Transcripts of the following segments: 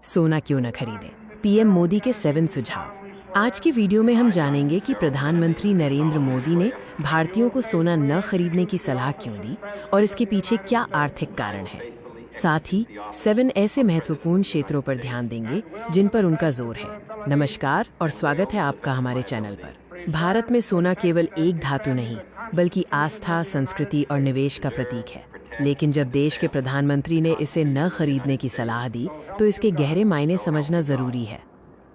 सोना क्यों न खरीदें? पीएम मोदी के 7 सुझाव। आज की वीडियो में हम जानेंगे कि प्रधानमंत्री नरेंद्र मोदी ने भारतीयों को सोना न खरीदने की सलाह क्यों दी और इसके पीछे क्या आर्थिक कारण है। साथ ही 7 ऐसे महत्वपूर्ण क्षेत्रों पर ध्यान देंगे जिन पर उनका जोर है। नमस्कार और स्वागत है आपका हमारे चैनल पर। भारत में सोना केवल एक धातु नहीं बल्कि आस्था, संस्कृति और निवेश का प्रतीक है। लेकिन जब देश के प्रधानमंत्री ने इसे न खरीदने की सलाह दी तो इसके गहरे मायने समझना जरूरी है।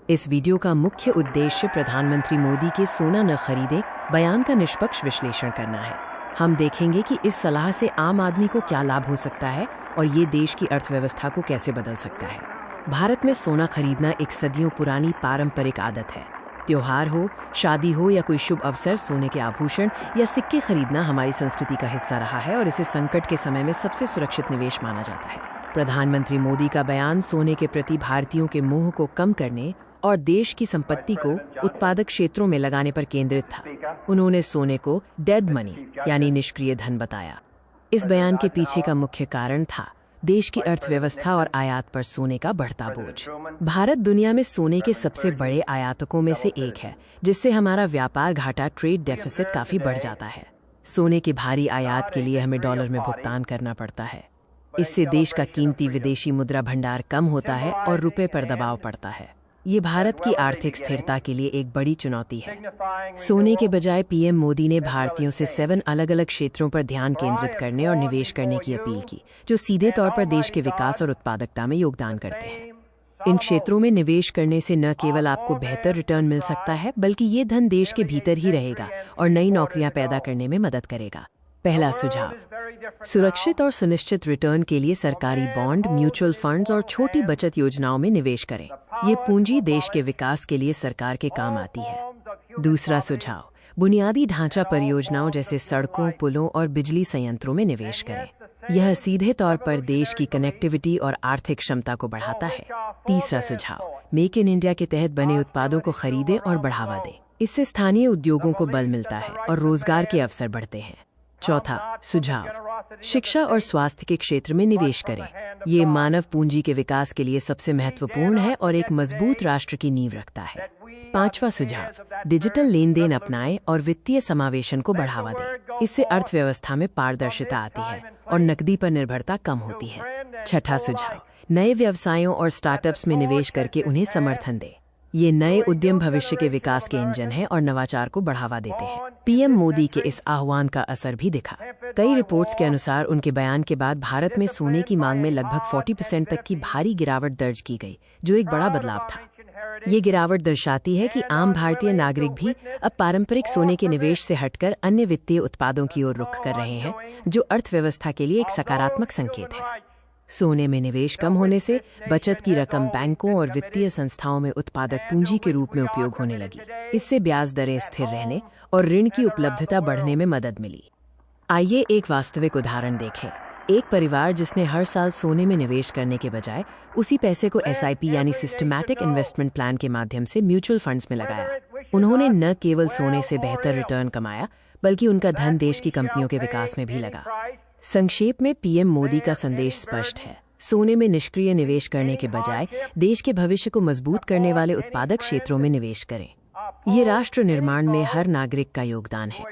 इस वीडियो का मुख्य उद्देश्य प्रधानमंत्री मोदी के सोना न खरीदें बयान का निष्पक्ष विश्लेषण करना है। हम देखेंगे कि इस सलाह से आम आदमी को क्या लाभ हो सकता है और ये देश की अर्थव्यवस्था को कैसे बदल सकता है। भारत में सोना खरीदना एक सदियों पुरानी पारंपरिक आदत है। त्योहार हो, शादी हो या कोई शुभ अवसर, सोने के आभूषण या सिक्के खरीदना हमारी संस्कृति का हिस्सा रहा है और इसे संकट के समय में सबसे सुरक्षित निवेश माना जाता है। प्रधानमंत्री मोदी का बयान सोने के प्रति भारतीयों के मोह को कम करने और देश की संपत्ति को उत्पादक क्षेत्रों में लगाने पर केंद्रित था। उन्होंने सोने को डेड मनी यानी निष्क्रिय धन बताया। इस बयान के पीछे का मुख्य कारण था देश की अर्थव्यवस्था और आयात पर सोने का बढ़ता बोझ। भारत दुनिया में सोने के सबसे बड़े आयातकों में से एक है, जिससे हमारा व्यापार घाटा ट्रेड डेफिसिट काफी बढ़ जाता है। सोने के भारी आयात के लिए हमें डॉलर में भुगतान करना पड़ता है। इससे देश का कीमती विदेशी मुद्रा भंडार कम होता है और रुपए पर दबाव पड़ता है। ये भारत की आर्थिक स्थिरता के लिए एक बड़ी चुनौती है। सोने के बजाय पीएम मोदी ने भारतीयों से 7 अलग अलग क्षेत्रों पर ध्यान केंद्रित करने और निवेश करने की अपील की, जो सीधे तौर पर देश के विकास और उत्पादकता में योगदान करते हैं। इन क्षेत्रों में निवेश करने से न केवल आपको बेहतर रिटर्न मिल सकता है, बल्कि ये धन देश के भीतर ही रहेगा और नई नौकरियां पैदा करने में मदद करेगा। पहला सुझाव, सुरक्षित और सुनिश्चित रिटर्न के लिए सरकारी बॉन्ड, म्यूचुअल फंड्स और छोटी बचत योजनाओं में निवेश करें। ये पूंजी देश के विकास के लिए सरकार के काम आती है। दूसरा सुझाव, बुनियादी ढांचा परियोजनाओं जैसे सड़कों, पुलों और बिजली संयंत्रों में निवेश करें। यह सीधे तौर पर देश की कनेक्टिविटी और आर्थिक क्षमता को बढ़ाता है। तीसरा सुझाव, मेक इन इंडिया के तहत बने उत्पादों को खरीदें और बढ़ावा दें। इससे स्थानीय उद्योगों को बल मिलता है और रोजगार के अवसर बढ़ते हैं। चौथा सुझाव, शिक्षा और स्वास्थ्य के क्षेत्र में निवेश करें। ये मानव पूंजी के विकास के लिए सबसे महत्वपूर्ण है और एक मजबूत राष्ट्र की नींव रखता है। पांचवा सुझाव, डिजिटल लेन देन अपनाएं और वित्तीय समावेशन को बढ़ावा दें। इससे अर्थव्यवस्था में पारदर्शिता आती है और नकदी पर निर्भरता कम होती है। छठा सुझाव, नए व्यवसायों और स्टार्टअप्स में निवेश करके उन्हें समर्थन दें। ये नए उद्यम भविष्य के विकास के इंजन हैं और नवाचार को बढ़ावा देते हैं। पीएम मोदी के इस आह्वान का असर भी दिखा। कई रिपोर्ट्स के अनुसार उनके बयान के बाद भारत में सोने की मांग में लगभग 40% तक की भारी गिरावट दर्ज की गई, जो एक बड़ा बदलाव था। ये गिरावट दर्शाती है कि आम भारतीय नागरिक भी अब पारंपरिक सोने के निवेश से हटकर अन्य वित्तीय उत्पादों की ओर रुख कर रहे हैं, जो अर्थव्यवस्था के लिए एक सकारात्मक संकेत है। सोने में निवेश कम होने से बचत की रकम बैंकों और वित्तीय संस्थाओं में उत्पादक पूंजी के रूप में उपयोग होने लगी। इससे ब्याज दरें स्थिर रहने और ऋण की उपलब्धता बढ़ने में मदद मिली। आइए एक वास्तविक उदाहरण देखें। एक परिवार जिसने हर साल सोने में निवेश करने के बजाय उसी पैसे को SIP यानी सिस्टमैटिक इन्वेस्टमेंट प्लान के माध्यम से म्यूचुअल फंड्स में लगाया। उन्होंने न केवल सोने से बेहतर रिटर्न कमाया, बल्कि उनका धन देश की कंपनियों के विकास में भी लगा। संक्षेप में पीएम मोदी का संदेश स्पष्ट है। सोने में निष्क्रिय निवेश करने के बजाय देश के भविष्य को मजबूत करने वाले उत्पादक क्षेत्रों में निवेश करें। ये राष्ट्र निर्माण में हर नागरिक का योगदान है।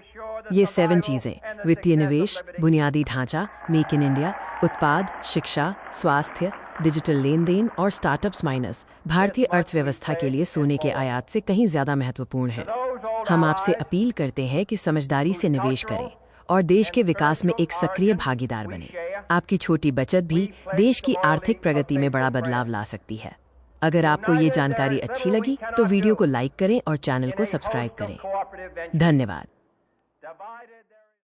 ये 7 चीजें, वित्तीय निवेश, बुनियादी ढांचा, मेक इन इंडिया, उत्पाद, शिक्षा, स्वास्थ्य, डिजिटल लेन देन और स्टार्टअप्स माइनस भारतीय अर्थव्यवस्था के लिए सोने के आयात से कहीं ज्यादा महत्वपूर्ण है। हम आपसे अपील करते हैं कि समझदारी से निवेश करें और देश के विकास में एक सक्रिय भागीदार बने। आपकी छोटी बचत भी देश की आर्थिक प्रगति में बड़ा बदलाव ला सकती है। अगर आपको ये जानकारी अच्छी लगी तो वीडियो को लाइक करें और चैनल को सब्सक्राइब करें। धन्यवाद।